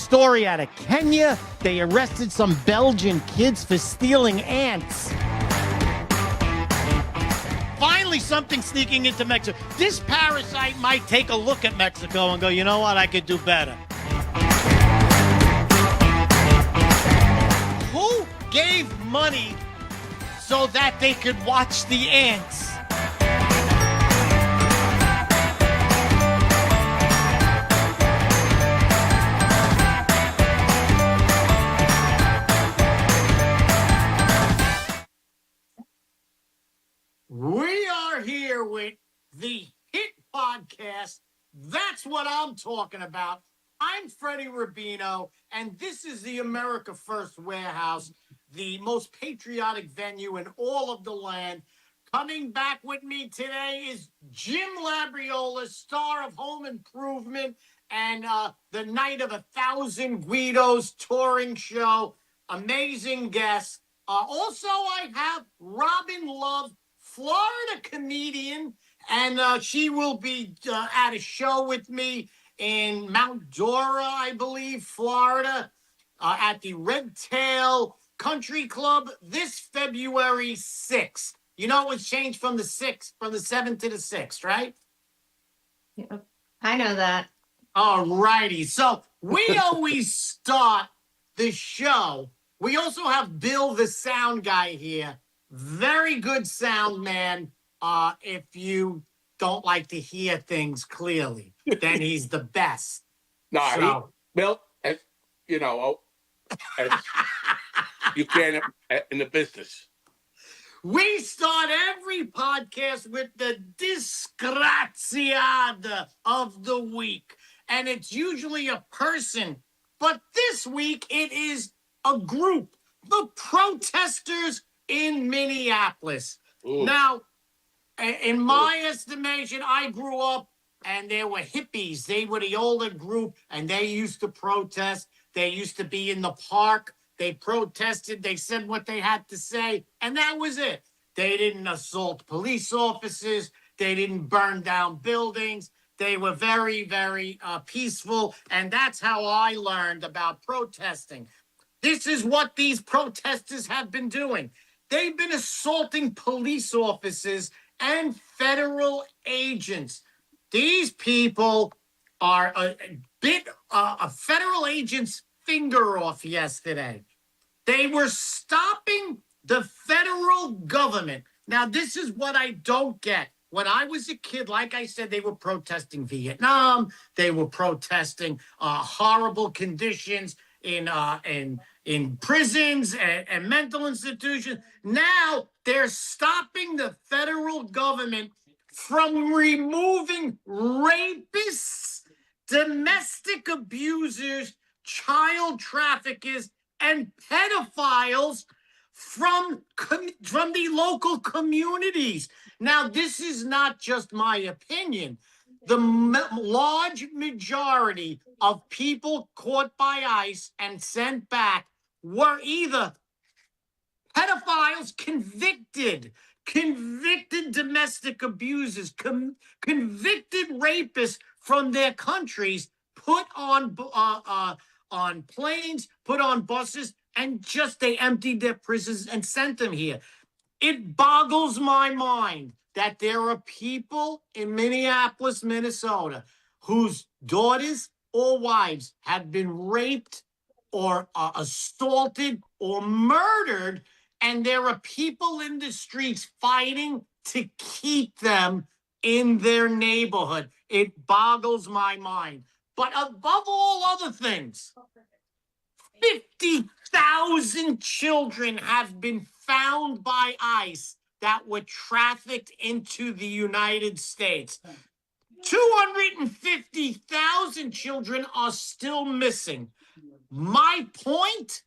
story out of Kenya. They arrested some Belgian kids for stealing ants. Finally, something sneaking into Mexico. This parasite might take a look at Mexico and go, you know what, I could do better. Who gave money so that they could watch the ants? We are here with the hit podcast. That's what I'm talking about. I'm Freddie Rubino, and this is the America First Warehouse, the most patriotic venue in all of the land. Coming back with me today is Jim Labriola, star of Home Improvement and the Night of 1,000 Guidos touring show. Amazing guest. Also, I have Robin Love, Florida comedian, and she will be at a show with me in Mount Dora, I believe, Florida, at the Red Tail Country Club this February 6th. You know it was changed from the 7th to the 6th, right? Yeah, I know that. All righty. So we always start the show. We also have Bill, the sound guy, here. Very good sound man. If you don't like to hear things clearly, then he's the best. No, So- Bill, you can't in the business. We start every podcast with the disgraziata of the week, and it's usually a person, but this week it is a group, the protesters in Minneapolis. Ooh. Now, in my estimation, I grew up and there were hippies. They were the older group and they used to protest. They used to be in the park. They protested. They said what they had to say. And that was it. They didn't assault police officers. They didn't burn down buildings. They were very, very peaceful. And that's how I learned about protesting. This is what these protesters have been doing. They've been assaulting police officers and federal agents. These people are a federal agent's finger off yesterday. They were stopping the federal government. Now, this is what I don't get. When I was a kid, like I said, they were protesting Vietnam. They were protesting horrible conditions in prisons and mental institutions. Now they're stopping the federal government from removing rapists, domestic abusers, child traffickers, and pedophiles from the local communities. Now, this is not just my opinion. The large majority of people caught by ICE and sent back were either pedophiles, convicted domestic abusers, convicted rapists from their countries, put on planes, put on buses, and just they emptied their prisons and sent them here. It boggles my mind that there are people in Minneapolis, Minnesota, whose daughters or wives have been raped or assaulted or murdered, and there are people in the streets fighting to keep them in their neighborhood. It boggles my mind. But above all other things, 50,000 children have been found by ICE that were trafficked into the United States. 250,000 children are still missing. My point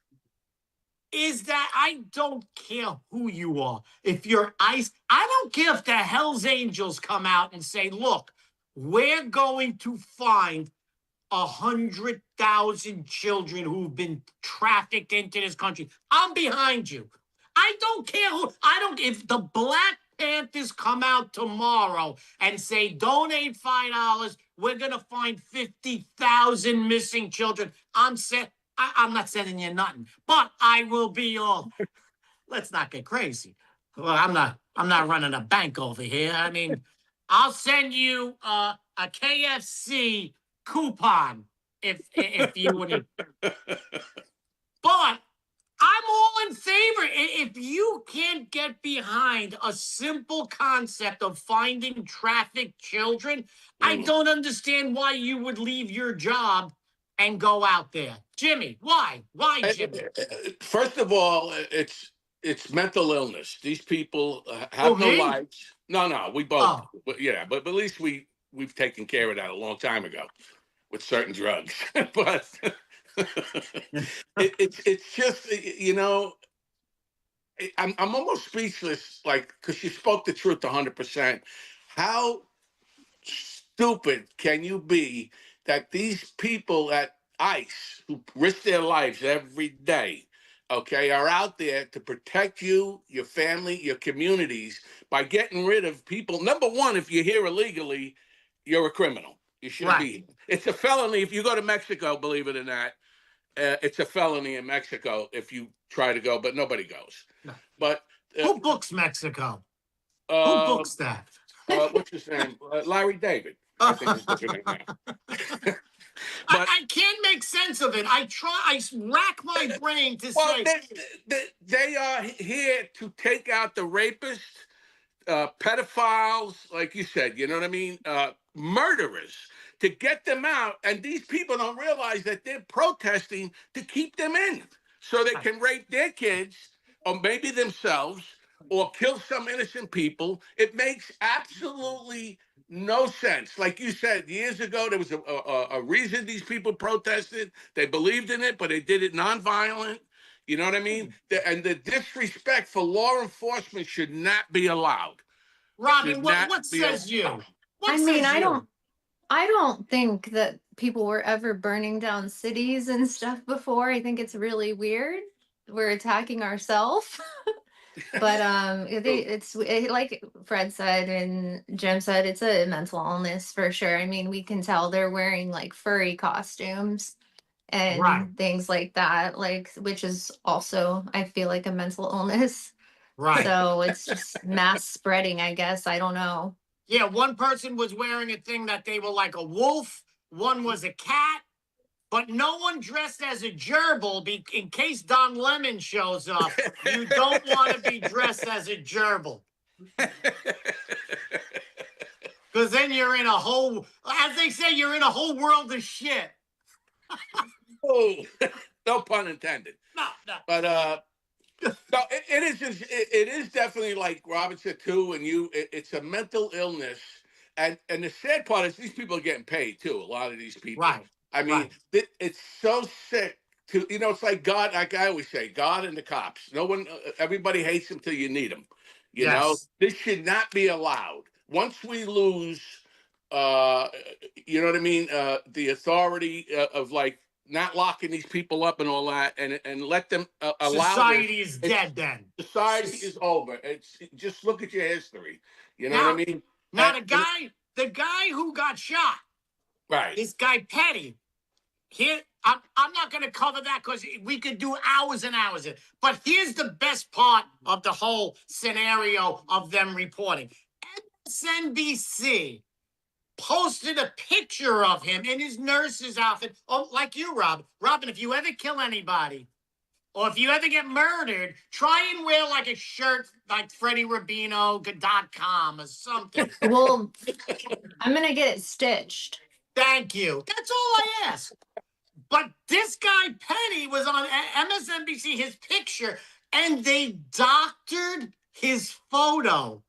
is that I don't care who you are. If you're ICE, I don't care if the Hells Angels come out and say, look, we're going to find 100,000 children who've been trafficked into this country. I'm behind you. I don't care if the Black Panthers come out tomorrow and say, donate $5, we're going to find 50,000 missing children. I'm not sending you nothing, but I will be all. Let's not get crazy. Well, I'm not running a bank over here. I mean, I'll send you a KFC coupon if you would. But I'm all in favor. If you can't get behind a simple concept of finding trafficked children, I don't understand why you would leave your job and go out there. Jimmy, why? Why, Jimmy? First of all, it's mental illness. These people Oh, have no me? lives. No, we both. Oh. Yeah, but at least we've taken care of that a long time ago with certain drugs. But it's just I'm almost speechless, like, because you spoke the truth 100%. How stupid can you be that these people at ICE who risk their lives every day, okay, are out there to protect you, your family, your communities by getting rid of people? Number one, if you're here illegally, you're a criminal. You shouldn't Right. be here. It's a felony if you go to Mexico, believe it or not. It's a felony in Mexico if you try to go, but nobody goes. No. But Who books Mexico? Who uh, books that? what's his name? Larry David, I think is looking at now. But I can't make sense of it. I rack my brain to well, say. they are here to take out the rapists, pedophiles, like you said, you know what I mean? Murderers, to get them out. And these people don't realize that they're protesting to keep them in so they can rape their kids or maybe themselves or kill some innocent people. It makes absolutely no sense. Like you said, years ago, there was a reason these people protested. They believed in it, but they did it nonviolent. You know what I mean? And the disrespect for law enforcement should not be allowed. Robin, what says you? What I mean, says you? I don't think that people were ever burning down cities and stuff before. I think it's really weird. We're attacking ourselves. But like Fred said and Jim said, it's a mental illness for sure. I mean, we can tell they're wearing like furry costumes and Right. things like that, like, which is also, I feel like, a mental illness. Right. So it's just mass spreading, I guess. I don't know. Yeah, one person was wearing a thing that they were like a wolf, one was a cat, but no one dressed as a gerbil in case Don Lemon shows up. You don't want to be dressed as a gerbil. Because then you're in a whole, as they say, you're in a whole world of shit. Oh, no pun intended. No. But no, it is definitely like Robin said too, and it's a mental illness, and the sad part is these people are getting paid too. A lot of these people, Right? I mean, it's so sick. It's like God. Like I always say, God and the cops. No one, everybody hates them till you need them. You know, this should not be allowed. Once we lose, you know what I mean, the authority of like not locking these people up and all that, and let them allow. Society is dead. Then society is over. It's just look at your history. You know what I mean? Now the guy who got shot, right? This guy Petty. Here, I'm not going to cover that because we could do hours and hours. But here's the best part of the whole scenario of them reporting. MSNBC posted a picture of him in his nurse's outfit. Oh, like you, Rob. Robin, if you ever kill anybody or if you ever get murdered, try and wear like a shirt like FreddieRubino.com or something. Well, I'm going to get it stitched. Thank you. That's all I ask. But this guy, Penny, was on MSNBC, his picture, and they doctored his photo.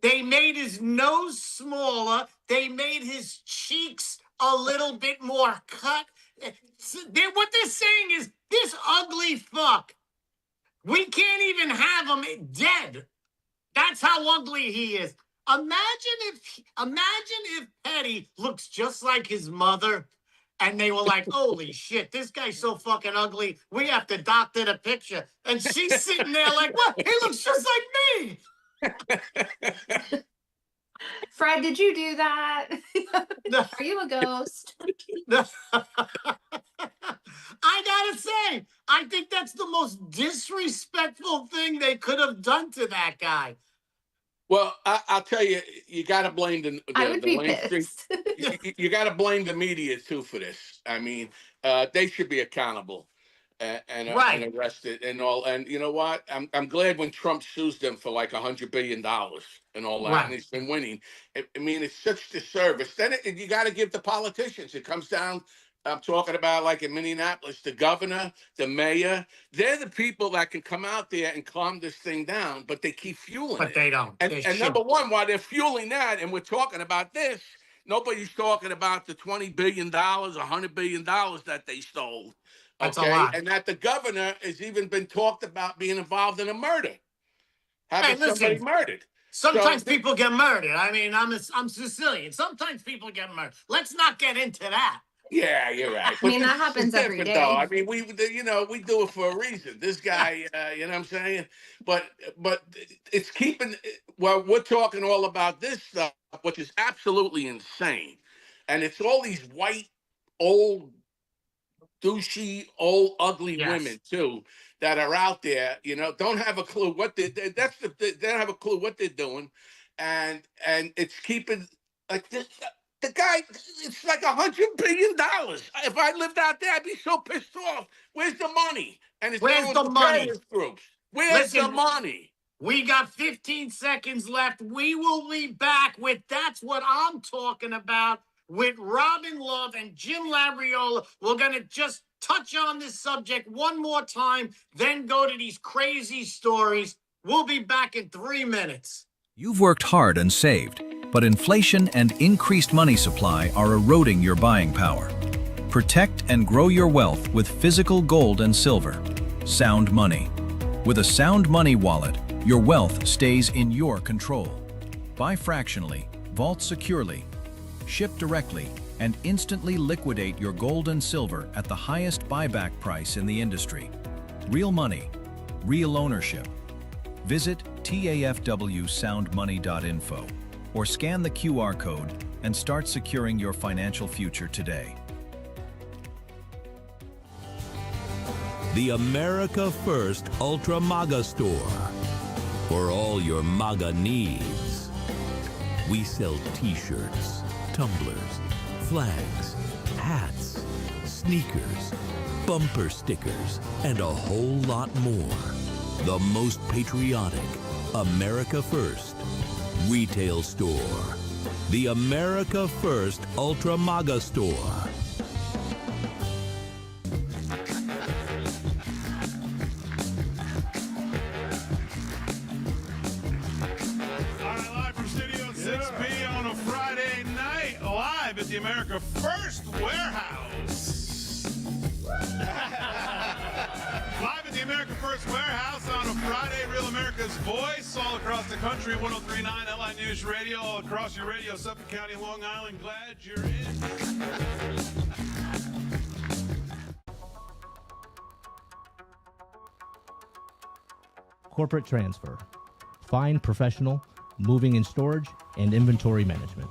They made his nose smaller. They made his cheeks a little bit more cut. What they're saying is, this ugly fuck, we can't even have him dead. That's how ugly he is. Imagine if Petty looks just like his mother. And they were like, holy shit, this guy's so fucking ugly. We have to doctor the picture. And she's sitting there like, what? He looks just like me. Fred, did you do that? No. Are you a ghost? No. I gotta say, I think that's the most disrespectful thing they could have done to that guy. Well, I'll tell you, you got to blame I would the be mainstream. pissed. You got to blame the media too for this. I mean, they should be accountable and Right, arrested and all. And you know what? I'm glad when Trump sues them for like $100 billion and all that, and right. he's been winning. I mean, it's such disservice. Then you got to give the politicians. It comes down. I'm talking about like in Minneapolis, the governor, the mayor. They're the people that can come out there and calm this thing down, but they keep fueling But it. they don't. They And number should. one, while they're fueling that, and we're talking about this, nobody's talking about the $20 billion, $100 billion that they stole. That's a Okay. lot. And that the governor has even been talked about being involved in a murder, Hey, having somebody listen. murdered. Sometimes So, people get murdered. I mean, I'm Sicilian. Sometimes people get murdered. Let's not get into that. yeah, you're right. I But mean, this that is happens every different, though. I day. mean, we do it for a reason. This guy, you know what I'm saying? But it's keeping. Well, we're talking all about this stuff, which is absolutely insane, and it's all these white, old, douchey, old, ugly Yes. women too that are out there. You know, don't have a clue what they don't have a clue what they're doing, and it's keeping like this. The guy, it's like $100 billion. If I lived out there, I'd be so pissed off. Where's the money? And it's Where's going the to money? terrorist groups. Where's the Listen, money? we got 15 seconds left. We will be back with That's What I'm Talking About with Robin Love and Jim Labriola. We're going to just touch on this subject one more time, then go to these crazy stories. We'll be back in 3 minutes. You've worked hard and saved, but inflation and increased money supply are eroding your buying power. Protect and grow your wealth with physical gold and silver. Sound Money. With a Sound Money wallet, your wealth stays in your control. Buy fractionally, vault securely, ship directly, and instantly liquidate your gold and silver at the highest buyback price in the industry. Real money, real ownership. Visit tafwsoundmoney.info or scan the QR code and start securing your financial future today. The America First Ultra MAGA store. For all your MAGA needs. We sell t-shirts, tumblers, flags, hats, sneakers, bumper stickers, and a whole lot more. The most patriotic America First retail store. The America First Ultra MAGA store. At the America First Warehouse. Live at the America First Warehouse on a Friday, Real America's Voice, all across the country, 103.9 LI News Radio, all across your radio, Suffolk County, Long Island. Glad you're in. Corporate transfer. Fine professional, moving and storage, and inventory management.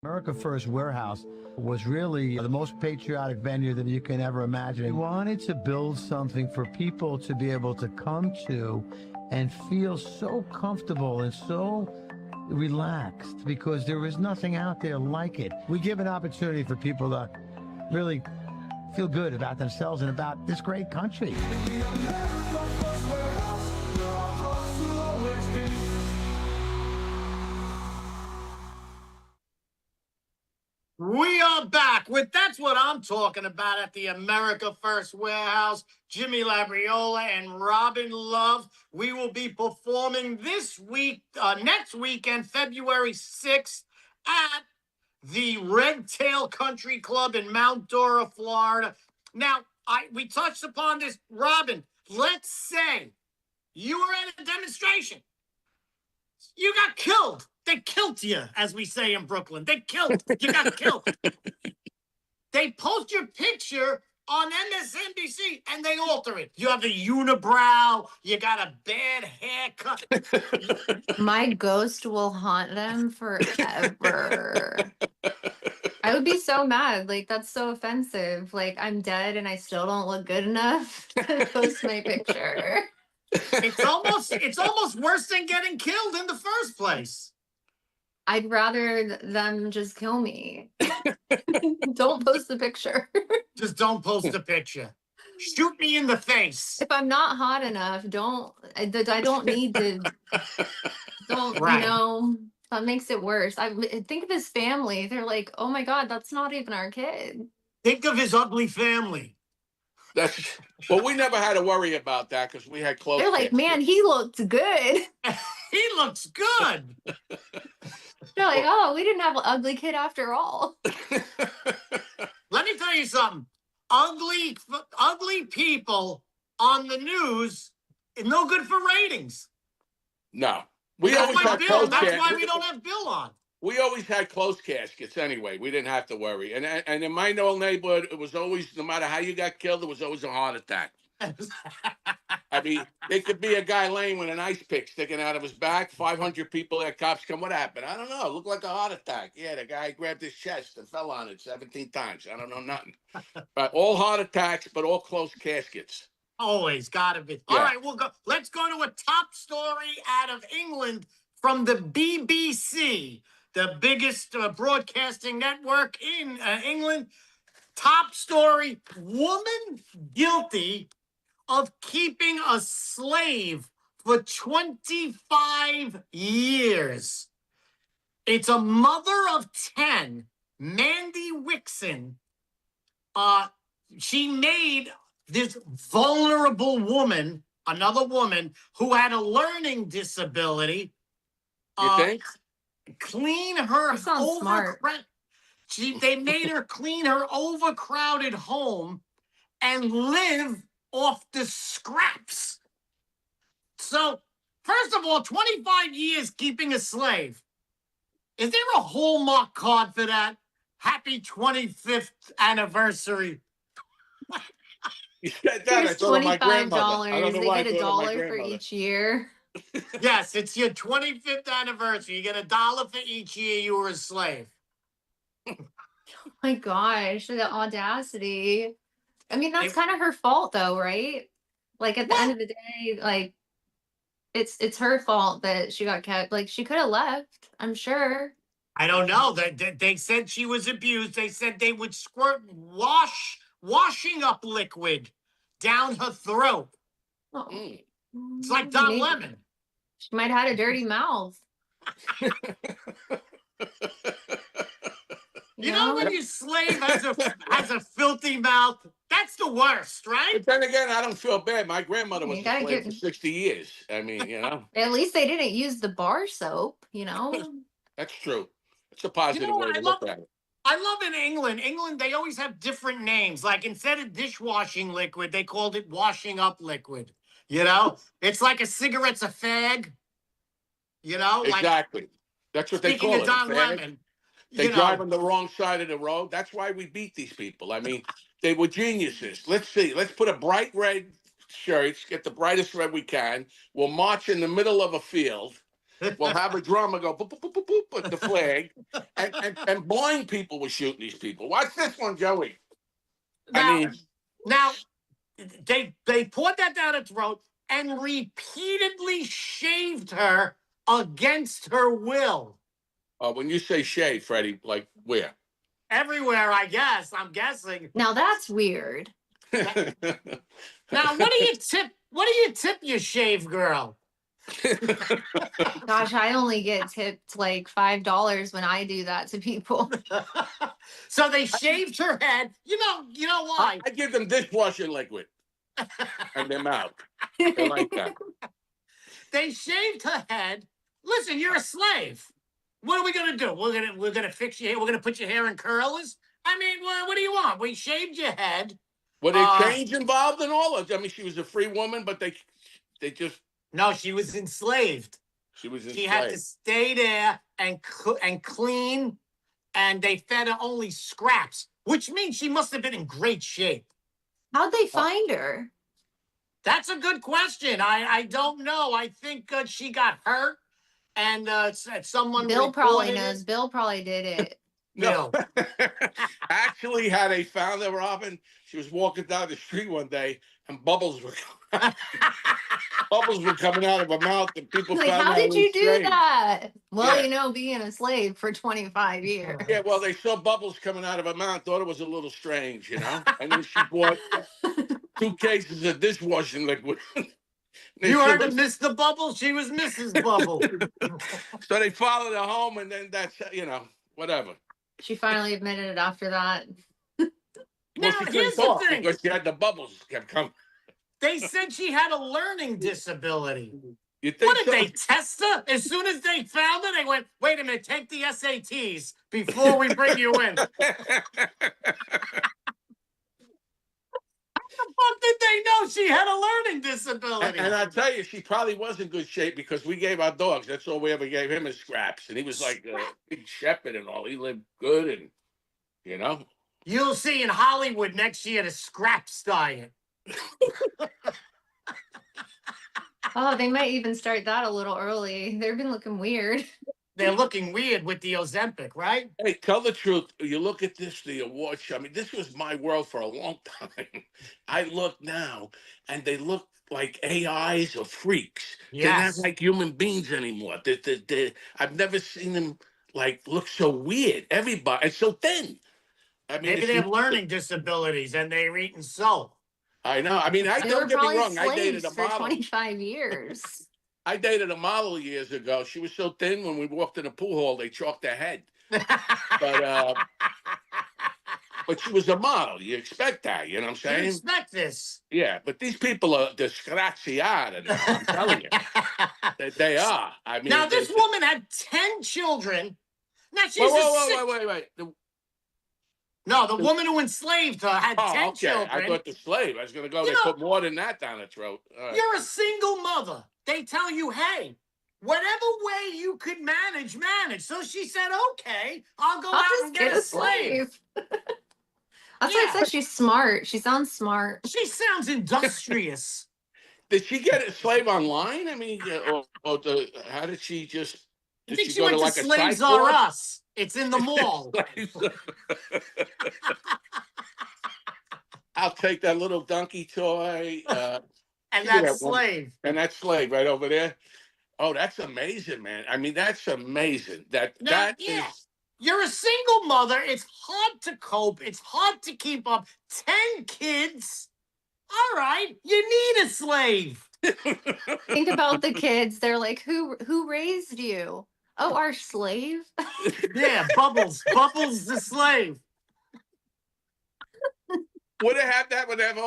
America First Warehouse was really the most patriotic venue that you can ever imagine. We wanted to build something for people to be able to come to and feel so comfortable and so relaxed because there is nothing out there like it. We give an opportunity for people to really feel good about themselves and about this great country. We are back with That's What I'm Talking About at the America First Warehouse. Jimmy Labriola and Robin Love. We will be performing this week, next weekend, February 6th at the Red Tail Country Club in Mount Dora, Florida. Now, we touched upon this. Robin, let's say you were at a demonstration. You got killed. They killed you, as we say in Brooklyn. They killed. You got killed. They post your picture on MSNBC and they alter it. You have a unibrow. You got a bad haircut. My ghost will haunt them forever. I would be so mad. Like, that's so offensive. Like, I'm dead and I still don't look good enough to post my picture. It's almost worse than getting killed in the first place. I'd rather them just kill me. Don't post the picture. Just don't post the picture. Shoot me in the face. If I'm not hot enough, I don't need to. Right. You know, that makes it worse. I think of his family. They're like, oh my God, that's not even our kid. Think of his ugly family. Well, we never had to worry about that because we had close. They're like, man, he looked good. He looks good. They're like, oh, we didn't have an ugly kid after all. Let me tell you something. Ugly people on the news is no good for ratings. No. That's why we don't have Bill on. We always had close caskets anyway. We didn't have to worry. And in my old neighborhood, it was always, no matter how you got killed, it was always a heart attack. I mean, there could be a guy laying with an ice pick sticking out of his back. 500 people there, cops come. What happened? I don't know. It looked like a heart attack. Yeah, the guy grabbed his chest and fell on it 17 times. I don't know nothing. But all heart attacks, but all close caskets. Always gotta be. Yeah. All right, let's go to a top story out of England from the BBC, the biggest broadcasting network in England. Top story: woman guilty of keeping a slave for 25 years. It's a mother of 10, Mandy Wixon. She made this vulnerable woman, another woman who had a learning disability, You think? clean her That sounds smart. They made her clean her overcrowded home and live off the scraps. So, first of all, 25 years keeping a slave. Is there a Hallmark card for that? Happy 25th anniversary. You said that. I Here's thought of my grandmother. I don't $25. know They why I get thought of my $1 for grandmother. each year. Yes, it's your 25th anniversary. You get $1 for each year you were a slave. My gosh, the audacity. I mean, that's kind of her fault though, right? Like at the end of the day, like it's her fault that she got kept. Like she could have left, I'm sure. I don't know. They said she was abused. They said they would squirt washing up liquid down her throat. Oh, It's like Don maybe. Lemon. She might have had a dirty mouth. You know when your slave has a filthy mouth? That's the worst, right? But then again, I don't feel bad. My grandmother was You a gotta slave get- for 60 years. I mean, you know, At least they didn't use the bar soap, you know? that's true. It's a positive You know what way I to look at it. I love in England. They always have different names. Like instead of dishwashing liquid, they called it washing up liquid. You know, it's like a cigarette's a fag. You know, Exactly. That's what they speaking call of it. Don a fag. Lemon. They drive on the wrong side of the road. That's why we beat these people. I mean, they were geniuses. Let's see. Let's put a bright red shirt, get the brightest red we can. We'll march in the middle of a field. We'll have a drummer go boop, boop, boop, boop, boop, with the flag. And blind people were shooting these people. Watch this one, Joey. Now, they poured that down her throat and repeatedly shaved her against her will. When you say shave, Freddie, like where? Everywhere, I guess. I'm guessing. Now that's weird. Now, what do you tip your shave girl? Gosh, I only get tipped like $5 when I do that to people. So they shaved her head. You know why? I give them dishwashing liquid and their mouth. They like that. They shaved her head. Listen, you're a slave. What are we gonna do? We're gonna fix your hair. We're gonna put your hair in curlers. I mean, what do you want? We shaved your head. Were there change involved in all of it? I mean, she was a free woman, but they just No, she was enslaved. she was enslaved. She had to stay there and clean, and they fed her only scraps, which means she must have been in great shape. How'd they find her? That's a good question. I don't know. I think she got hurt, and someone Bill probably reported knows. it. Bill probably did it. No. Bill. Actually, how they found her, Robin, she was walking down the street one day and bubbles were coming out of her mouth, and people Like, found how out did it you was do strange. that? Well, Yeah. you know, being a slave for 25 years. Yeah, well, they saw bubbles coming out of her mouth, thought it was a little strange, and then she bought 2 cases of dishwashing liquid. You heard of Mr. Bubble? She was Mrs. Bubble. So they followed her home, and then that's whatever. She finally admitted it after that. Well, Now, she couldn't here's the talk thing. because she had the bubbles kept coming. They said she had a learning disability. You think What did so? they test her? As soon as they found her, they went, wait a minute, take the SATs before we bring you in. How the fuck did they know she had a learning disability? And I tell you, she probably was in good shape because we gave our dogs. That's all we ever gave him is scraps, and he was like a big shepherd and all. He lived good, and You'll see in Hollywood next year the scraps diet. Oh, they might even start that a little early. They've been looking weird. They're looking weird with the Ozempic, right? Hey, tell the truth. You look at the award show. I mean, this was my world for a long time. I look now, and they look like AIs or freaks. They're not Yes. like human beings anymore. I've never seen them look so weird. Everybody, and so thin. I mean, Maybe they have learning disabilities and they're eating salt. I know. I mean, They were don't get me probably wrong. I dated slaves a for model. 25 years. I dated a model years ago. She was so thin when we walked in a pool hall, they chalked her head. But she was a model. You expect that, you know what I'm You saying? expect this. Yeah, but these people are disgraziati. I'm telling you, they are. I mean, Now, this woman had 10 children. Now, she's wait. No, the woman who enslaved her had 10 Okay. children. I thought the slave. I was going to go. You They know- put more than that down her throat. All right. You're a single mother. They tell you, hey, whatever way you could manage. So she said, okay, I'll go I'll out just and get a slave. That's why I Yeah. said she's smart. She sounds smart. She sounds industrious. Did she get a slave online? I mean, how did she just? I Did think she go went to like a Slaves side R course? Us. It's in the mall. I'll take that little donkey toy And at that one- slave. and that slave right over there. Oh, that's amazing, man. I mean, that's amazing. Now, That yeah. is. You're a single mother. It's hard to cope. It's hard to keep up. 10 kids. All right, you need a slave. Think about the kids. They're like, who raised you? Oh, our slave? Yeah, Bubbles. Bubbles the slave. Would it have that? Would they have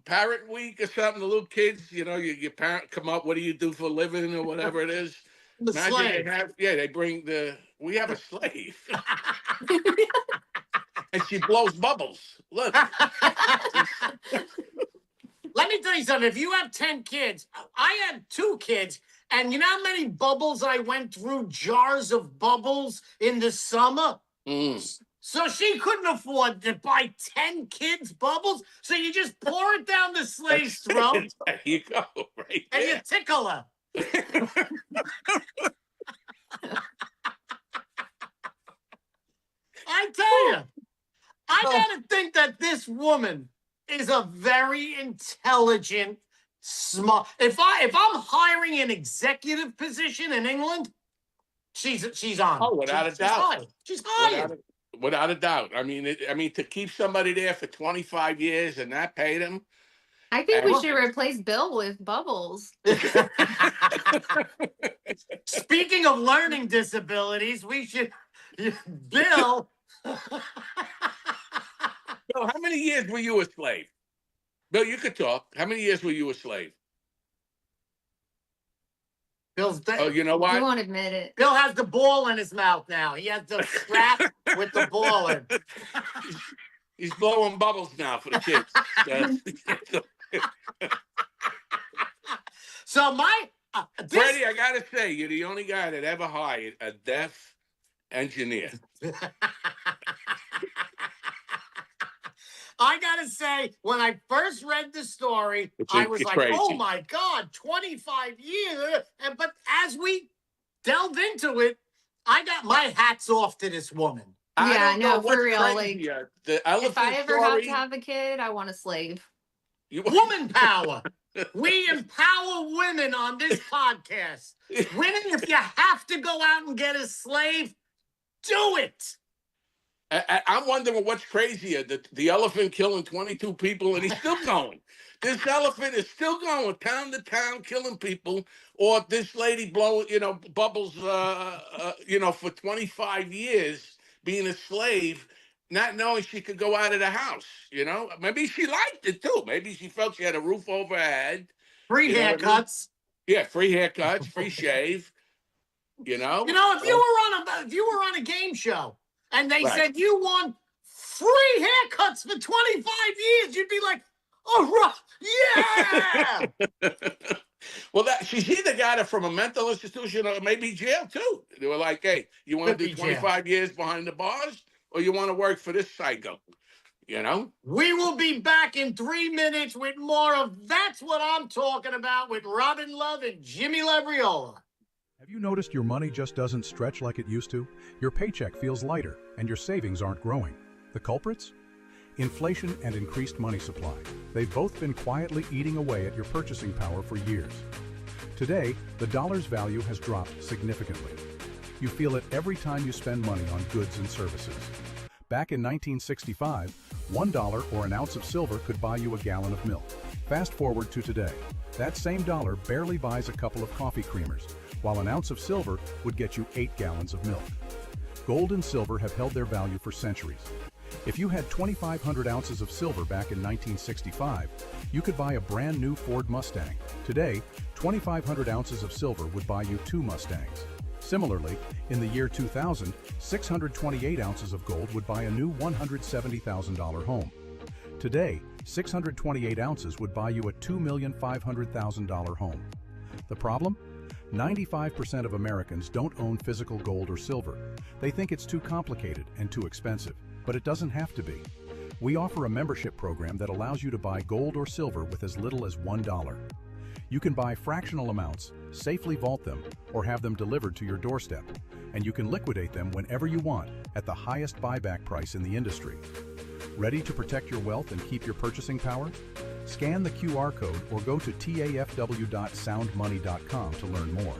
parent week or something? The little kids, your parent come up. What do you do for a living or whatever it is? The Imagine slave. they bring we have a slave. And she blows bubbles. Look. Let me tell you something. If you have 10 kids, I had 2 kids, and you know how many bubbles I went through? Jars of bubbles in the summer. Mm. So she couldn't afford to buy 10 kids bubbles. So you just pour it down the slave's throat There you go, right and you there. tickle her. I tell you, I gotta think that this woman is a very intelligent, smart. If I'm hiring an executive position in England, she's on. Oh, without a She's doubt. hired. She's hired. Without a doubt. I mean, to keep somebody there for 25 years and not pay them. I think we Well- should replace Bill with Bubbles. Speaking of learning disabilities, we should Bill. Bill, how many years were you a slave? Bill, you could talk. How many years were you a slave? Bill's Oh, you know He what? won't admit it. Bill has the ball in his mouth now. He has the strap with the ball in. He's blowing bubbles now for the kids. So my Freddie, I gotta say, you're the only guy that ever hired a deaf engineer. I gotta say, when I first read the story, I was like, crazy. "Oh my God, 25 years!" But as we delved into it, I got my hats off to this woman. I Yeah, don't no, know for what's real, crazier, the elephant If I ever have story. to have a kid, I want a slave. Woman power. We empower women on this podcast. Women, if you have to go out and get a slave, do it. I'm wondering what's crazier, the elephant killing 22 people and he's still going. This elephant is still going town to town killing people, or this lady blowing, bubbles, for 25 years being a slave, not knowing she could go out of the house. Maybe she liked it too. Maybe she felt she had a roof over her head. Free You know what I mean? haircuts. Yeah, free haircuts, free shave. If you were on a game show and they Right. said you won free haircuts for 25 years, you'd be like, "Oh, yeah!" Well, she's either got it from a mental institution or maybe jail too. They were like, "Hey, you want to do 25 years behind the bars, or you want to work for this psycho?" We will be back in 3 minutes with more of That's What I'm Talking About with Robin Love and Jimmy Labriola. Have you noticed your money just doesn't stretch like it used to? Your paycheck feels lighter and your savings aren't growing. The culprits? Inflation and increased money supply. They've both been quietly eating away at your purchasing power for years. Today, the dollar's value has dropped significantly. You feel it every time you spend money on goods and services. Back in 1965, $1 or an ounce of silver could buy you a gallon of milk. Fast forward to today. That same dollar barely buys a couple of coffee creamers, while an ounce of silver would get you 8 gallons of milk. Gold and silver have held their value for centuries. If you had 2,500 ounces of silver back in 1965, you could buy a brand new Ford Mustang. Today, 2,500 ounces of silver would buy you 2 Mustangs. Similarly, in the year 2000, 628 ounces of gold would buy a new $170,000 home. Today, 628 ounces would buy you a $2,500,000 home. The problem? 95% of Americans don't own physical gold or silver. They think it's too complicated and too expensive, but it doesn't have to be. We offer a membership program that allows you to buy gold or silver with as little as $1. You can buy fractional amounts, safely vault them, or have them delivered to your doorstep, and you can liquidate them whenever you want at the highest buyback price in the industry. Ready to protect your wealth and keep your purchasing power? Scan the QR code or go to tafw.soundmoney.com to learn more.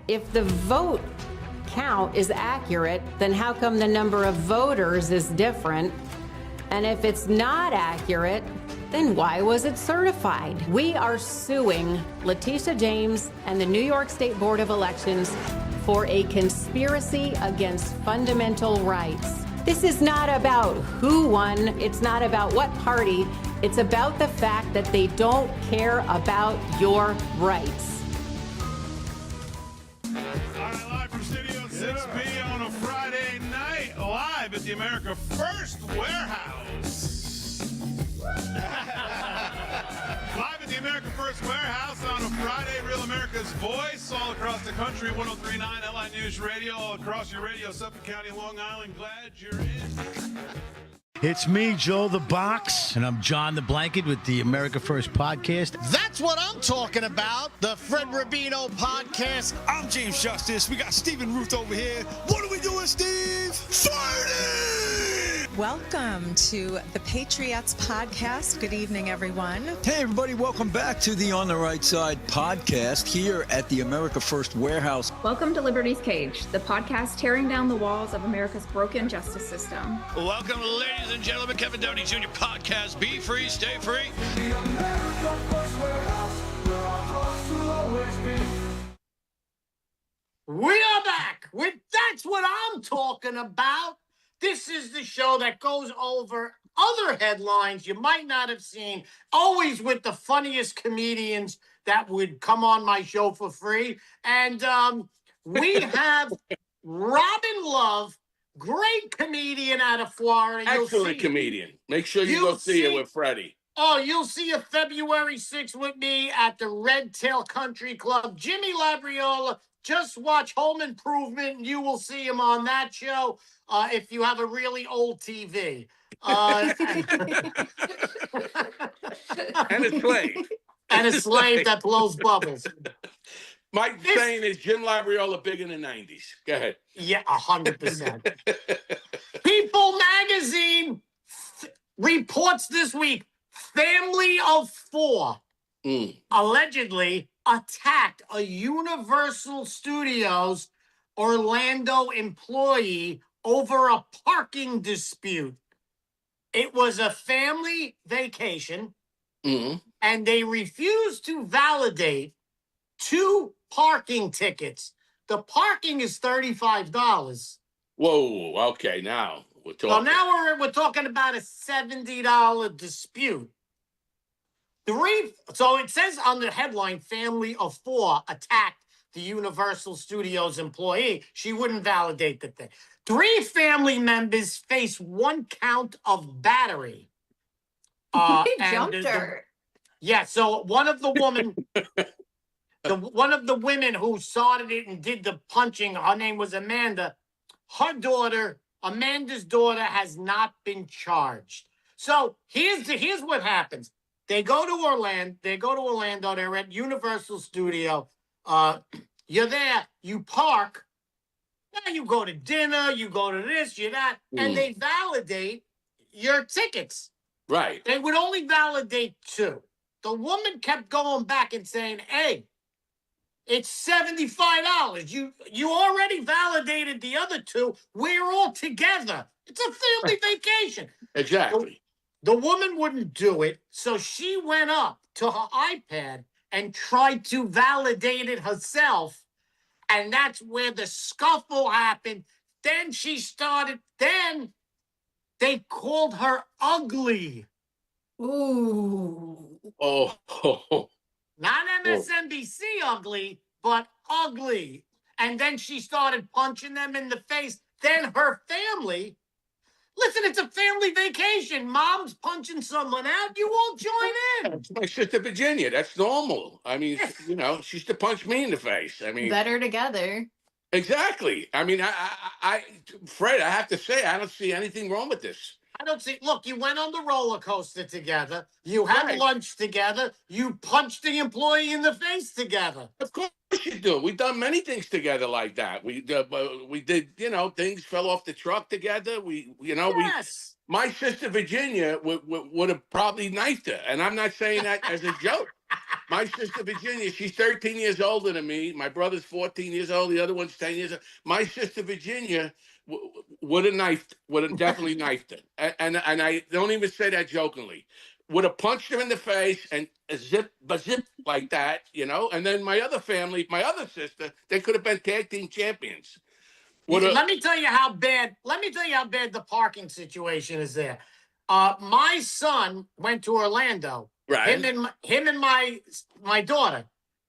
If the vote count is accurate, then how come the number of voters is different? And if it's not accurate, then why was it certified? We are suing Letitia James and the New York State Board of Elections for a conspiracy against fundamental rights. This is not about who won. It's not about what party. It's about the fact that they don't care about your rights. All right, live from Studio 6B on a Friday night, live at the America First Warehouse. Live at the America First Warehouse on a Friday, Real America's Voice, all across the country, 103.9 LI News Radio, all across your radio, Suffolk County, Long Island. Glad you're in. It's me, Joe the Box. And I'm John the Blanket with the America First Podcast. That's what I'm talking about. The Fred Rubino Podcast. I'm James Justice. We got Stephen Ruth over here. What are we doing, Steve? Fighting! Welcome to the Patriots Podcast. Good evening, everyone. Hey, everybody. Welcome back to the On the Right Side podcast here at the America First Warehouse. Welcome to Liberty's Cage, the podcast tearing down the walls of America's broken justice system. Welcome, ladies and gentlemen. Kevin Downey Jr. Podcast. Be free, stay free. The America First Warehouse, where our hearts will always be. We are back with That's What I'm Talking About. This is the show that goes over other headlines you might not have seen, always with the funniest comedians that would come on my show for free. And we have Robin Love, great comedian out of Florida. Excellent comedian. Make sure you go see it with Freddie. Oh, you'll see her February 6th with me at the Red Tail Country Club. Jimmy Labriola, just watch Home Improvement and you will see him on that show if you have a really old TV. And a slave. And a slave that blows bubbles. My saying is Jim Labriola big in the 90s. Go ahead. Yeah, 100%. People Magazine reports this week, family of 4 allegedly attacked a Universal Studios Orlando employee over a parking dispute. It was a family vacation, and they refused to validate 2 parking tickets. The parking is $35. Whoa, okay, now we're talking. Well, now we're talking about a $70 dispute. So it says on the headline, family of 4 attacked the Universal Studios employee. She wouldn't validate the thing. 3 family members face 1 count of battery. He jumped her. Yeah, so one of the women who started it and did the punching, her name was Amanda. Her daughter, Amanda's daughter, has not been charged. So here's what happens. They go to Orlando. They're at Universal Studio. You're there. You park. Now you go to dinner. You go to this, you that, and they validate your tickets. Right. They would only validate 2. The woman kept going back and saying, "Hey, it's $75. You already validated the other 2. We're all together. It's a family vacation." Exactly. The woman wouldn't do it, so she went up to her iPad and tried to validate it herself, and that's where the scuffle happened. Then then they called her ugly. Ooh. Oh. Not MSNBC ugly, but ugly. And then she started punching them in the face. Then her family, listen, it's a family vacation. Mom's punching someone out. You all join in. That's my sister Virginia. That's normal. I mean, she used to punch me in the face. I mean, Better together. Exactly. I mean, Fred, I have to say, I don't see anything wrong with this. I don't see. Look, you went on the roller coaster together. You had lunch together. You punched the employee in the face together. Of course you do. We've done many things together like that. We did, things fell off the truck together. Yes. My sister Virginia would have probably knifed her, and I'm not saying that as a joke. My sister Virginia, she's 13 years older than me. My brother's 14 years old. The other one's 10 years old. My sister Virginia would have definitely knifed her. And I don't even say that jokingly. Would have punched her in the face and zip like that, And then my other family, my other sister, they could have been tag team champions. Let me tell you how bad the parking situation is there. My son went to Orlando. Right. Him and my daughter,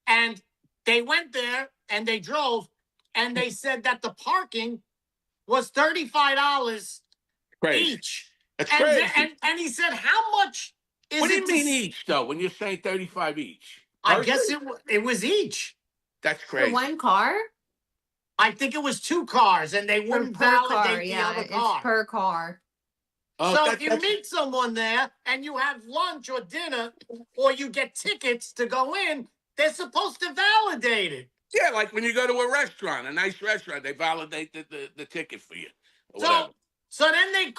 and they went there and they drove, and they said that the parking was $35 each. That's crazy. And he said, "How much is it?" What do you mean each, though? When you're saying 35 each? I guess it was each. That's crazy. For one car? I think it was 2 cars, and they wouldn't validate the other car. It's per car. So if you meet someone there and you have lunch or dinner, or you get tickets to go in, they're supposed to validate it. Yeah, like when you go to a restaurant, a nice restaurant, they validate the ticket for you. So then they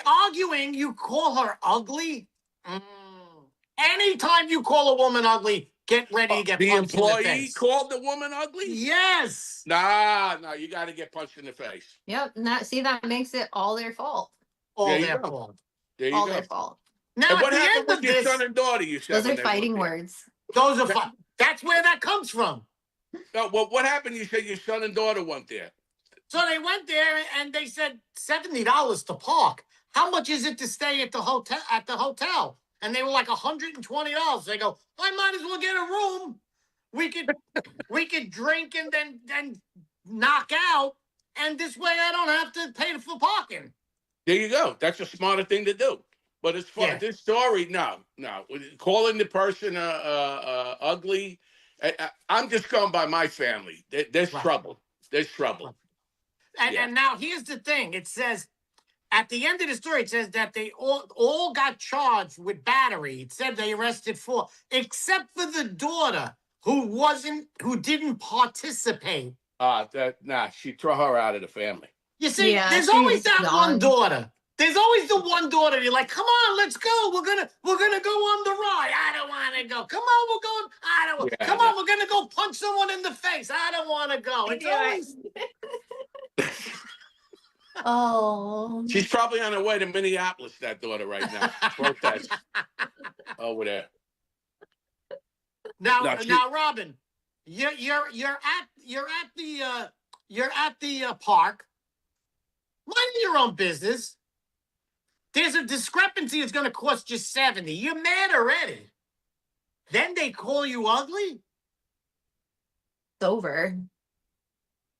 arguing. You call her ugly. Anytime you call a woman ugly, get ready to get punched in the face. The employee called the woman ugly? Yes. Nah, you got to get punched in the face. Yep. That makes it all their fault. All their fault. There you all go. their fault. Now, and what happened with your son and daughter? You said those are fighting words. Those are That's where that comes from. No, what happened? You said your son and daughter went there. So they went there and they said $70 to park. How much is it to stay at the hotel? And they were like $120. They go, I might as well get a room. We could drink and then knock out, and this way I don't have to pay for parking. There you go. That's a smarter thing to do. But as far as this story, no. Calling the person ugly, I'm just going by my family. There's trouble. There's trouble. And now here's the thing. It says, at the end of the story, it says that they all got charged with battery. It said they arrested 4, except for the daughter who didn't participate. She throw her out of the family. You see, there's always that one daughter. There's always the one daughter. You're like, come on, let's go. We're gonna go on the ride. I don't want to go. Come on, we're going. I don't. Yeah, come on, we're gonna go punch someone in the face. I don't want to go. It's always. Oh. She's probably on her way to Minneapolis. That daughter right now. Protest over there. Now, Robin, you're at the park. Mind your own business. There's a discrepancy that's going to cost you $70. You're mad already. Then they call you ugly? It's over.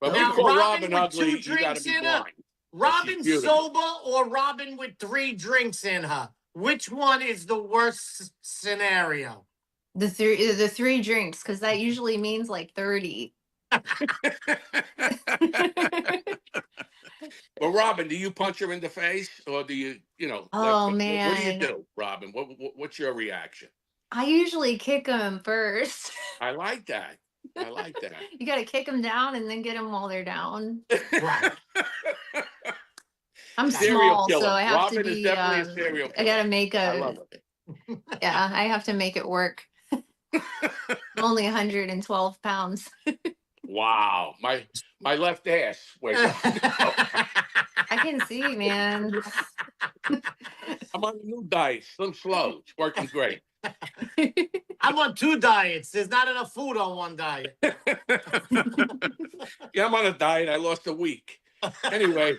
But now, we call Robin with ugly, 2 you gotta drinks be in her. blind. Robin sober or Robin with 3 drinks in her? Which one is the worst scenario? The 3 drinks, because that usually means like 30. Well, Robin, do you punch her in the face, or do you, Oh, what do you man. do, Robin? What's your reaction? I usually kick them first. I like that. You got to kick them down and then get them while they're down. Right. I'm Serial small, killer. so I have Robin to is be. definitely a serial I killer. got to make I love it. Yeah, I have to make it work. I'm only 112 pounds. Wow, my left ass weighs up. I can see, man. I'm on a new diet, Slim Slow. It's working great. I'm on 2 diets. There's not enough food on one diet. Yeah, I'm on a diet. I lost a week. Anyway.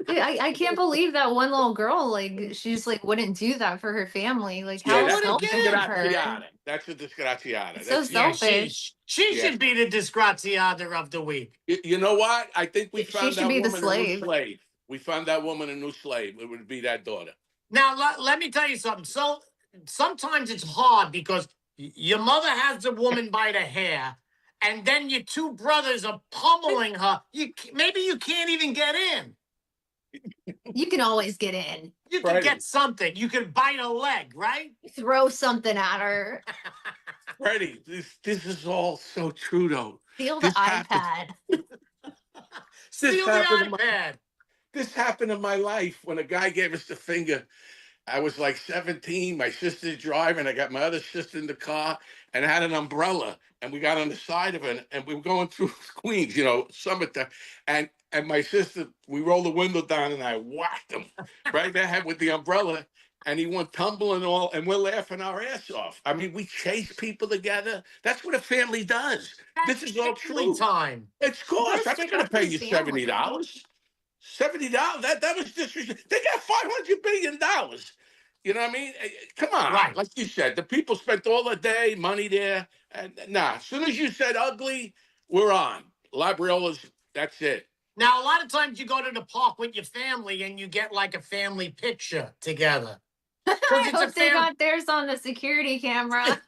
Dude, I can't believe that one little girl, like, she just like wouldn't do that for her family. Like, how that's selfish of her. That's a disgraziata. So selfish. She should be the disgraziata of the week. You know what? I think we found should that be the woman a new slave. slave. We found that woman a new slave. It would be that daughter. Now, let me tell you something. So sometimes it's hard because your mother has the woman by the hair, and then your 2 brothers are pummeling her. Maybe you can't even get in. You can always get in. You can get something. You can bite a leg, right? Throw something at her. Freddie, this is all so true, though. Steal the iPad. Steal the iPad. This happened in my life when a guy gave us the finger. I was like 17. My sister's driving. I got my other sister in the car, and I had an umbrella. And we got on the side of it, and we were going through Queens, summertime. And my sister, we rolled the window down, and I whacked him right in the head with the umbrella. And he went tumbling all, and we're laughing our ass off. I mean, we chase people together. That's what a family does. This is all true. Time. It's course. I'm not going to pay you $70. $70. That was disrespectful. They got $500 billion. You know what I mean? Come on. Right. Like you said, the people spent all the day, money there. And as soon as you said ugly, we're on. Labriolas, that's it. Now, a lot of times you go to the park with your family and you get like a family picture together. I hope they got theirs on the security camera.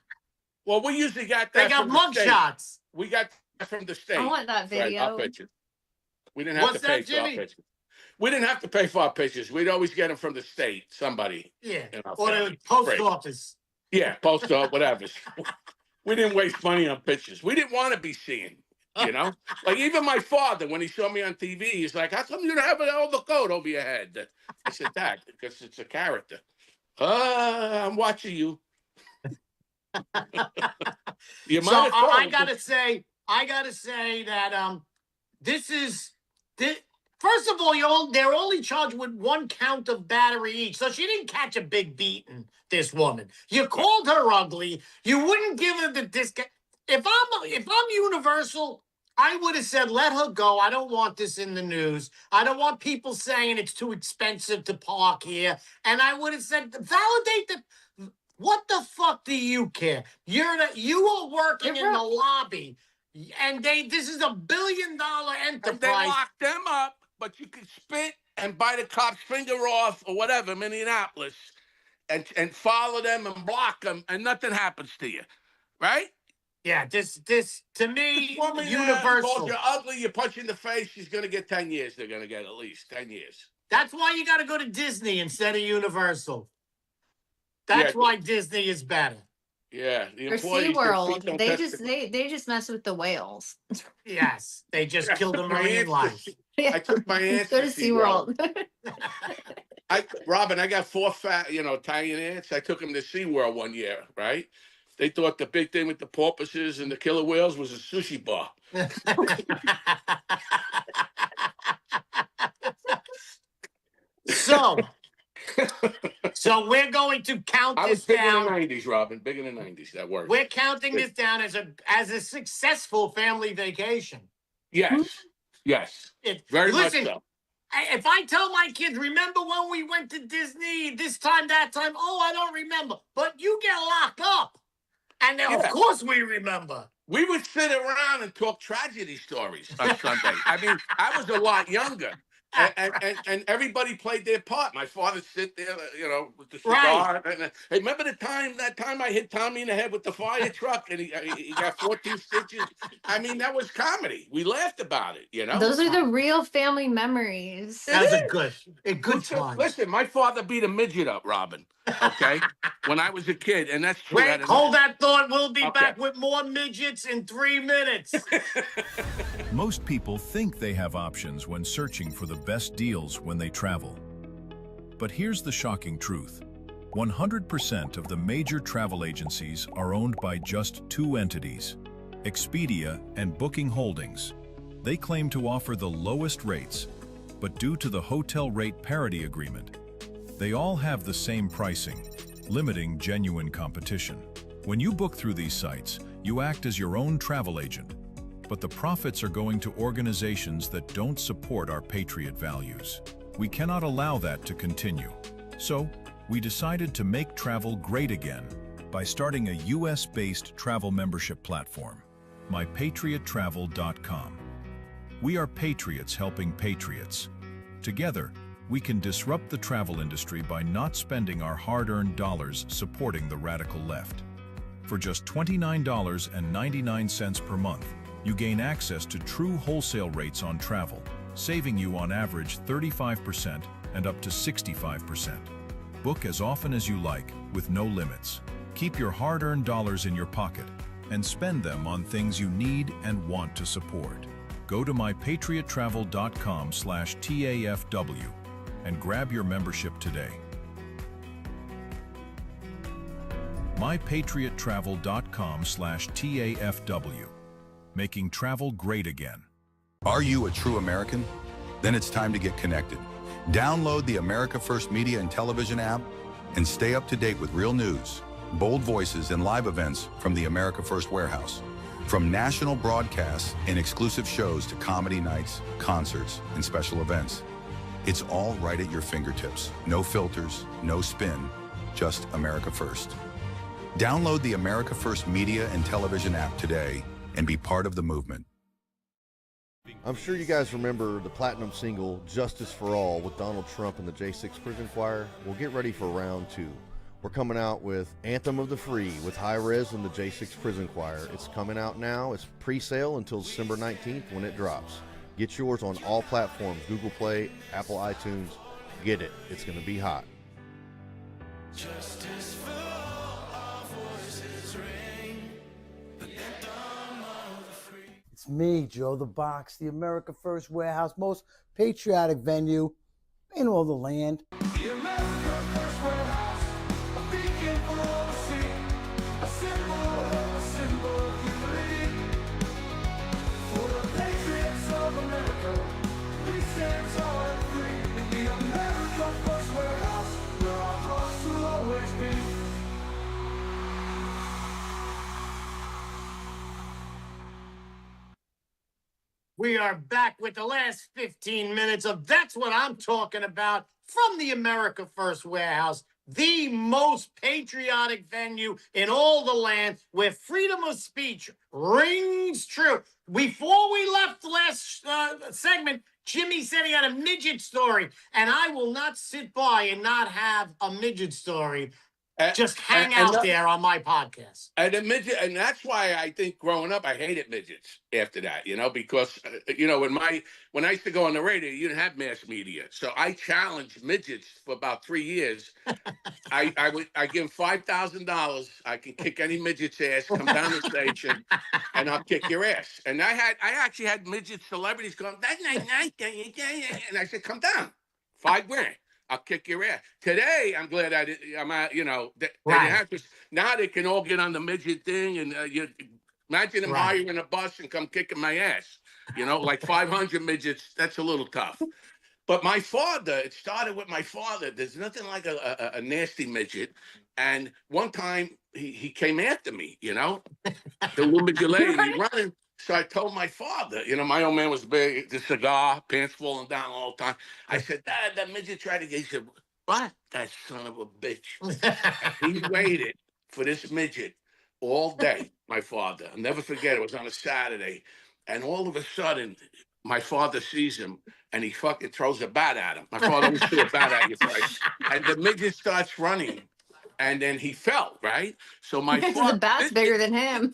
Well, we usually got that. They got mug shots. We got that from the state. I want that video. Right, our picture. We didn't have to pay for our pictures. We didn't have to pay for our pictures. We'd always get them from the state, somebody. Yeah, or the post office. Yeah, post office, whatever. We didn't waste money on pictures. We didn't want to be seen, Like even my father, when he saw me on TV, he's like, how come you don't have an overcoat over your head? I said, Dad, because it's a character. I'm watching you. I gotta say that first of all, they're only charged with 1 count of battery each, so she didn't catch a big beating. This woman, you called her ugly. You wouldn't give her the discount. If I'm Universal, I would have said, let her go. I don't want this in the news. I don't want people saying it's too expensive to park here. And I would have said, validate the. What the fuck do you care? You are working in the lobby, and this is $1 billion enterprise. And they locked them up, but you could spit and bite a cop's finger off or whatever, Minneapolis, and follow them and block them, and nothing happens to you, right? Yeah, this to me, Woman, universal. called you ugly, you punch in the face, she's going to get 10 years. They're going to get at least 10 years. That's why you got to go to Disney instead of Universal. That's why Disney is better. Yeah, the Or employees. SeaWorld, they just mess with the whales. Yes, they just killed a marine life. I took my aunt Go to SeaWorld. Robin, I got 4 fat, Italian aunts. I took them to SeaWorld one year, right? They thought the big thing with the porpoises and the killer whales was a sushi bar. So we're going to count I this was big down. in the 90s, Robin. Big in the 90s. That worked. We're counting this down as a successful family vacation. Yes. Yes. Very much so. If I tell my kids, remember when we went to Disney this time, that time? Oh, I don't remember. But you get locked up. And of course we remember. We would sit around and talk tragedy stories on Sunday. I mean, I was a lot younger. And everybody played their part. My father sit there, with the cigar. Right. And, hey, remember that time I hit Tommy in the head with the fire truck and he got 14 stitches? I mean, that was comedy. We laughed about it, Those are the real family memories. That was a good time. Listen, my father beat a midget up, Robin, okay, when I was a kid. And that's true. Wait, hold that thought. We'll be back with more midgets in 3 minutes. Most people think they have options when searching for the best deals when they travel. But here's the shocking truth. 100% of the major travel agencies are owned by just 2 entities, Expedia and Booking Holdings. They claim to offer the lowest rates, but due to the hotel rate parity agreement, they all have the same pricing, limiting genuine competition. When you book through these sites, you act as your own travel agent, but the profits are going to organizations that don't support our patriot values. We cannot allow that to continue. So, we decided to make travel great again by starting a US-based travel membership platform, mypatriottravel.com. We are patriots helping patriots. Together, we can disrupt the travel industry by not spending our hard-earned dollars supporting the radical left. For just $29.99 per month, you gain access to true wholesale rates on travel, saving you on average 35% and up to 65%. Book as often as you like, with no limits. Keep your hard-earned dollars in your pocket and spend them on things you need and want to support. Go to mypatriottravel.com/TAFW and grab your membership today. mypatriottravel.com/TAFW. Making travel great again. Are you a true American? Then it's time to get connected. Download the America First Media and Television app and stay up to date with real news, bold voices, and live events from the America First Warehouse. From national broadcasts and exclusive shows to comedy nights, concerts, and special events. It's all right at your fingertips. No filters, no spin, just America First. Download the America First Media and Television app today and be part of the movement. I'm sure you guys remember the platinum single Justice for All with Donald Trump and the J6 Prison Choir. We'll get ready for round 2. We're coming out with Anthem of the Free with High Res and the J6 Prison Choir. It's coming out now. It's pre-sale until December 19th when it drops. Get yours on all platforms, Google Play, Apple iTunes. Get it. It's going to be hot. Justice for all, our voices ring. The anthem of the free. It's me, Joe the Box, the America First Warehouse, most patriotic venue in all the land. The America First Warehouse, a beacon for all to see, a symbol of unity. For the patriots of America, we stand tall and free. In the America First Warehouse, where our hearts will always be. We are back with the last 15 minutes of That's What I'm Talking About from the America First Warehouse, the most patriotic venue in all the land where freedom of speech rings true. Before we left the last segment, Jimmy said he had a midget story, and I will not sit by and not have a midget story just hang out there on my podcast. And the midget, and that's why I think growing up I hated midgets after that, because when I used to go on the radio, you didn't have mass media, so I challenged midgets for about 3 years. I give them $5,000. I can kick any midget's ass. Come down the station, and I'll kick your ass. And I actually had midget celebrities going, "That's not nice," and I said, "Come down, $5,000. I'll kick your ass." Today, I'm glad I'm out, they Right. have to, now they can all get on the midget thing, and imagine them Right. hiring a bus and come kicking my ass. Like 500 midgets, that's a little tough. But my father, it started with my father. There's nothing like a nasty midget. And one time he came after me, the little midget lady running. So I told my father, my old man was big, the cigar, pants falling down all the time. I said, "Dad, that midget tried to get," he said, "What? That son of a bitch." He waited for this midget all day, my father. I'll never forget, it was on a Saturday. And all of a sudden, my father sees him and he fucking throws a bat at him. My father always threw a bat at you first. And the midget starts running. And then he fell, right? So my father. The bat's bigger than him.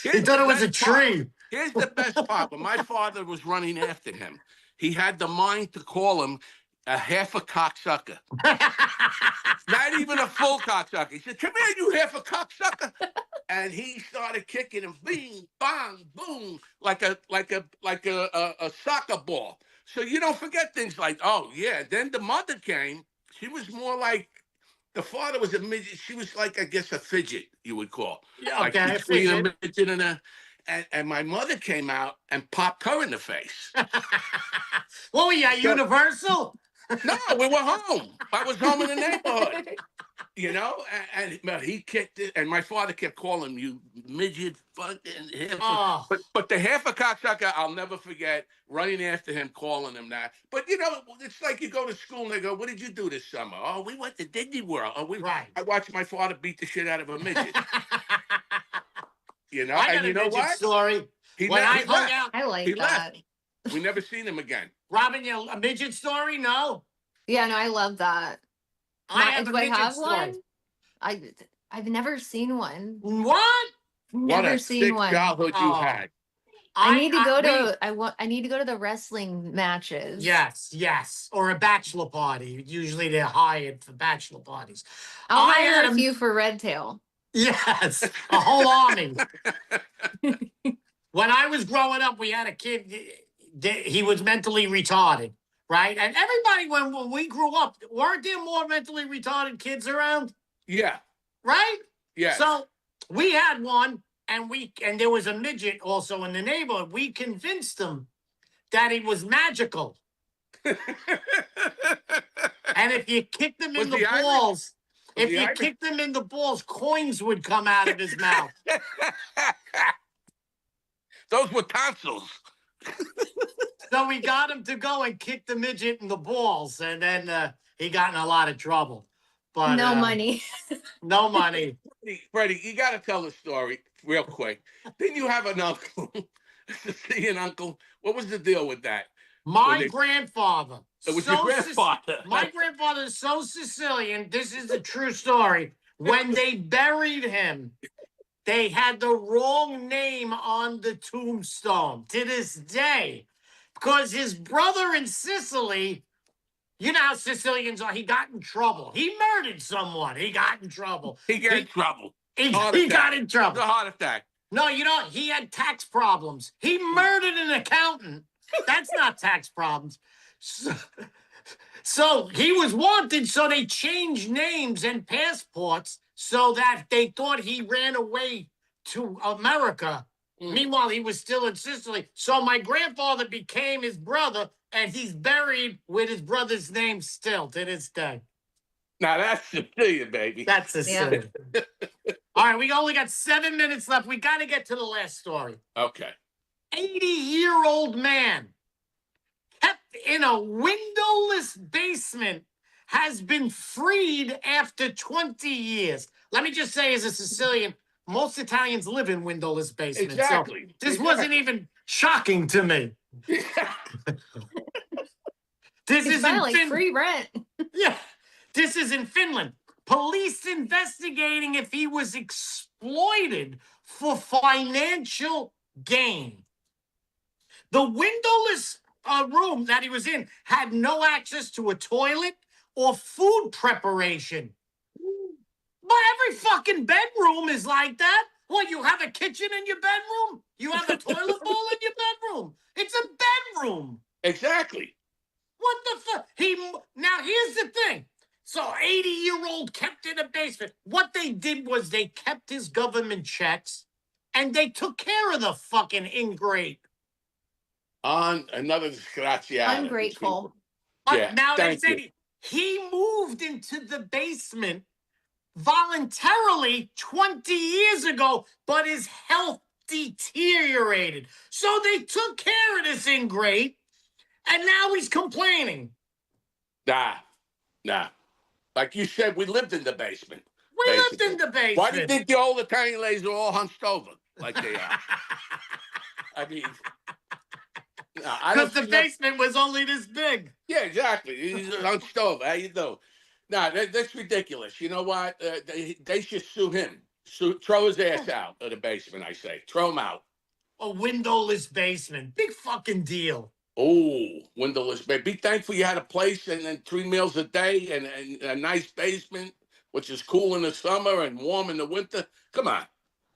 He thought it was a tree. Here's the best part. When my father was running after him, he had the mind to call him a half a cocksucker. Not even a full cocksucker. He said, "Come here, you half a cocksucker." And he started kicking him, bing, bang, boom, like a soccer ball. So you don't forget things like, oh yeah. Then the mother came. She was more like, the father was a midget. She was like, I guess, a fidget, you would call. Yeah, like okay, between a a midget and my mother came out and popped her in the face. What were you at Universal? No, we were home. I was home in the neighborhood. And he kicked it, and my father kept calling him, "You midget, fucking." Oh. But the half a cocksucker, I'll never forget running after him, calling him that. But it's like you go to school and they go, "What did you do this summer?" "Oh, we went to Disney World." "Oh, Right. I watched my father beat the shit out of a midget." I got and a you know midget what? story. When I hung out, I like He that. left. We never seen him again. Robin, a midget story? No. Yeah, no, I love that. Do I have one? I've never seen one. What? What Never a seen sick one. childhood you had. I need to go to I need to go to the wrestling matches. Yes. Or a bachelor party. Usually they're hired for bachelor parties. I'll I hire had a few for Red Tail. Yes, a whole army. When I was growing up, we had a kid. He was mentally retarded, right? And everybody, when we grew up, weren't there more mentally retarded kids around? Yeah. Right? Yeah. So we had one, and there was a midget also in the neighborhood. We convinced him that he was magical. And if you kicked him in the balls, kicked him in the balls, coins would come out of his mouth. Those were tonsils. So we got him to go and kick the midget in the balls, and then he got in a lot of trouble. But no money. No money. Freddie, you got to tell the story real quick. Didn't you have an uncle? An uncle? What was the deal with that? My grandfather. It was your grandfather. My grandfather is so Sicilian. This is the true story. When they buried him, they had the wrong name on the tombstone to this day, because his brother in Sicily, you know how Sicilians are, he got in trouble. He murdered someone. He got in trouble. He got in trouble. He got in trouble. The heart attack. No, he had tax problems. He murdered an accountant. That's not tax problems. So he was wanted, so they changed names and passports so that they thought he ran away to America. Meanwhile, he was still in Sicily. So my grandfather became his brother, and he's buried with his brother's name still to this day. Now that's Sicilian, baby. That's Sicilian. All right, we only got 7 minutes left. We got to get to the last story. Okay. 80-year-old man kept in a windowless basement has been freed after 20 years. Let me just say, as a Sicilian, most Italians live in windowless basements. Exactly. So this wasn't even shocking to me. This It's is in like free rent. Yeah, this is in Finland. Police investigating if he was exploited for financial gain. The windowless room that he was in had no access to a toilet or food preparation. But every fucking bedroom is like that. What, you have a kitchen in your bedroom? You have a toilet bowl in your bedroom? It's a bedroom. Exactly. What the fuck? Now, here's the thing. So 80-year-old kept in a basement. What they did was they kept his government checks and they took care of the fucking ingrate. On another disgraziato. Ungrateful. Yeah, Now they thank said you. he moved into the basement voluntarily 20 years ago, but his health deteriorated. So they took care of this ingrate, and now he's complaining. Nah. Like you said, we lived in the basement. We lived in the basement. Why do you think the old Italian ladies are all hunched over like they are? I mean, because the basement was only this big. Yeah, exactly. He's hunched over. How you do? Nah, that's ridiculous. You know what? They should sue him. Throw his ass out of the basement, I say. Throw him out. A windowless basement. Big fucking deal. Oh, windowless basement. Be thankful you had a place and then 3 meals a day and a nice basement, which is cool in the summer and warm in the winter. Come on.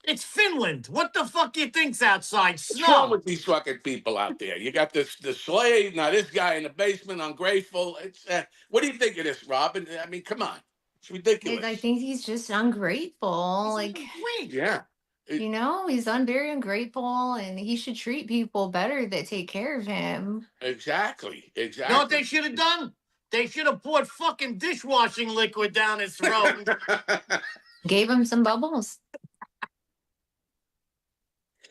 It's Finland. What the fuck you think's outside? Snow. What's wrong with these fucking people out there? You got the slave, now this guy in the basement, ungrateful. It's what do you think of this, Robin? I mean, come on. It's ridiculous. I think he's just ungrateful. Yeah. He's very ungrateful, and he should treat people better that take care of him. Exactly. You know what they should have done? They should have poured fucking dishwashing liquid down his throat. Gave him some bubbles.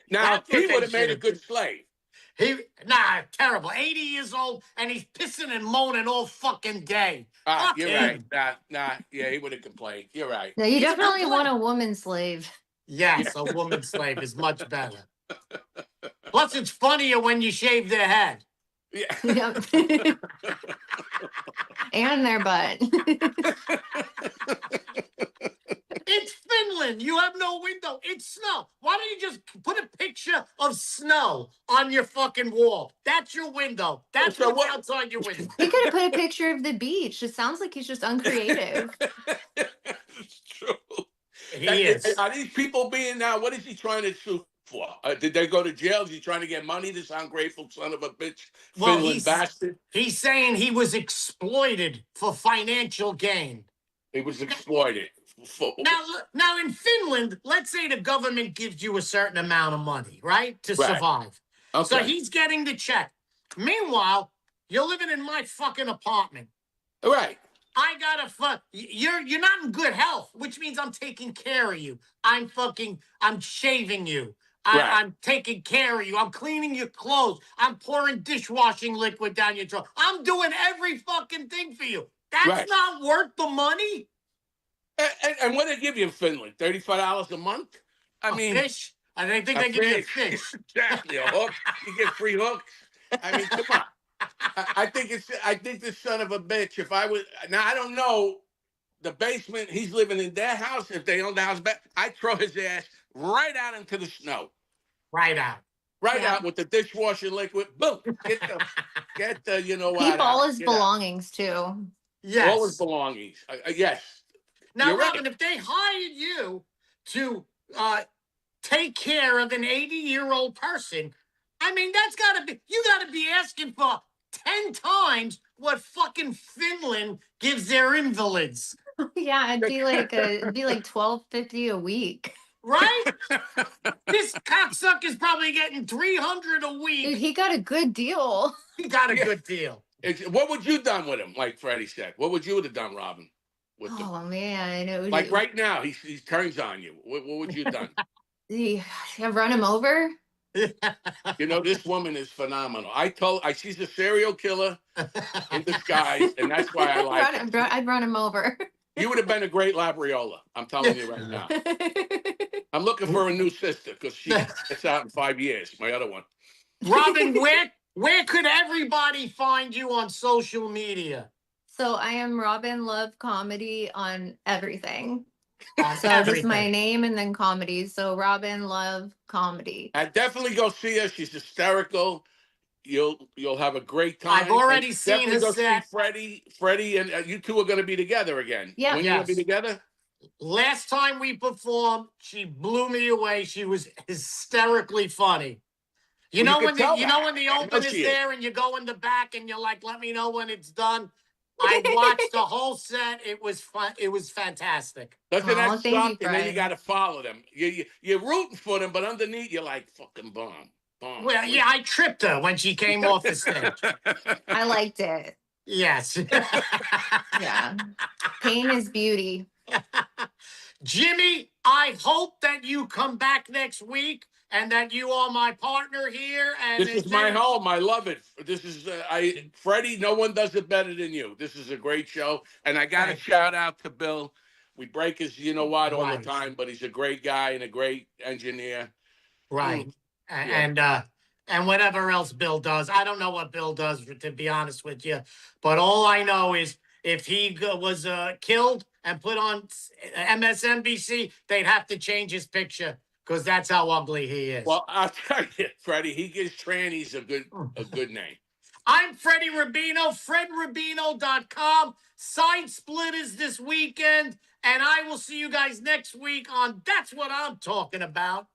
Now, he would have made a good slave. Terrible. 80 years old, and he's pissing and moaning all fucking day. You're right. Yeah, he would have complained. You're right. No, you definitely want a woman slave. Yes, a woman slave is much better. Plus, it's funnier when you shave their head. Yeah. Yep. And their butt. It's Finland. You have no window. It's snow. Why don't you just put a picture of snow on your fucking wall? That's your window. That's what's outside your window. He could have put a picture of the beach. It sounds like he's just uncreative. It's true. He is. Are these people being now? What is he trying to sue for? Did they go to jail? Is he trying to get money? This ungrateful son of a bitch, Finland bastard. He's saying he was exploited for financial gain. He was exploited. Now in Finland, let's say the government gives you a certain amount of money, right, to survive. Okay. So he's getting the check. Meanwhile, you're living in my fucking apartment. Right. I gotta you're not in good health, which means I'm taking care of you. I'm shaving you. I'm taking care of you. I'm cleaning your clothes. I'm pouring dishwashing liquid down your throat. I'm doing every fucking thing for you. That's not worth the money. And what do they give you in Finland? $35 a month? I mean, fish. I think they give you a fish. Exactly, a hook. You get free hooks. I mean, come on. I think this son of a bitch. If I was now, I don't know the basement. He's living in their house. If they own the house back, I'd throw his ass right out into the snow. Right out. Out with the dishwasher liquid. Boom. Get the Keep all his belongings too. Yes. All his belongings. Yes. Now, Robin, if they hired you to take care of an 80-year-old person, I mean, you gotta be asking for 10 times what fucking Finland gives their invalids. Yeah, it'd be like $12.50 a week. Right? This cocksucker's probably getting $300 a week. Dude, he got a good deal. He got a good deal. What would you done with him, like Freddie said? What would you have done, Robin? with them. Oh man, it Like right now, he turns on you. What would you have done? I run him over. You know, this woman is phenomenal. She's a serial killer in disguise, and that's why I like her. I'd run him over. You would have been a great Labriola. I'm telling you right now. I'm looking for a new sister because she gets out in 5 years. My other one. Robin, where could everybody find you on social media? So I am Robin Love Comedy on everything. So Everything. just my name and then comedy. So Robin Love Comedy. And definitely go see her. She's hysterical. You'll have a great time. I've already And seen definitely her go set. see Freddie, and you two are going to be together again. Yeah. When you going to be together? Last time we performed, she blew me away. She was hysterically funny. You know when the open is there and you go in the back and you're like, let me know when it's done. I watched the whole set. It was fun. It was fantastic. Doesn't that thank you, suck? And then you Fred. got to follow them. You're rooting for them, but underneath you're like, fucking bomb. Well, yeah, I tripped her when she came off the stage. I liked it. Yes. Yeah. Pain is beauty. Jimmy, I hope that you come back next week and that you are my partner here. And This is my home. I love it. This is Freddie. No one does it better than you. This is a great show, and I got to shout out to Bill. We break his, you know what, all the time, but he's a great guy and a great engineer. Right. And whatever else Bill does. I don't know what Bill does, to be honest with you. But all I know is if he was killed and put on MSNBC, they'd have to change his picture because that's how ugly he is. Well, I'll tell you, Freddie, he gives trannies a good name. I'm Freddie Rubino, FredRubino.com. Side split is this weekend, and I will see you guys next week on That's What I'm Talking About.